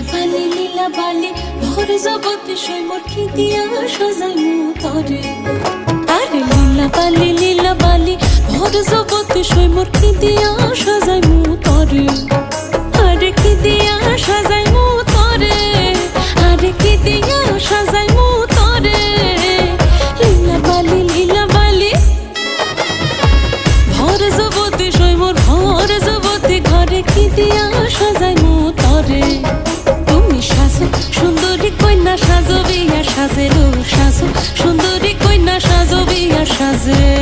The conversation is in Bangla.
লীলা বালি ভোর জগতে সৈমর কি দিয়া সাজাইমু তরে। আরে লীলা বালি ভোর জগতে সৈমর কি দিয়া সাজাইমু তরে। আরে কি দিয়া সাজাইমু তরে, আরে কি দিয়া সাজাইমু তরে। লীলা বালি ভোর জগতে সৈমর ভোর জগতে ঘরে কি দিয়া সাজাইমু তরে। সুন্দরী কন্যা সাজো বিয়া সাজে, সাজো সুন্দরী কন্যা সাজো বিয়া সাজে।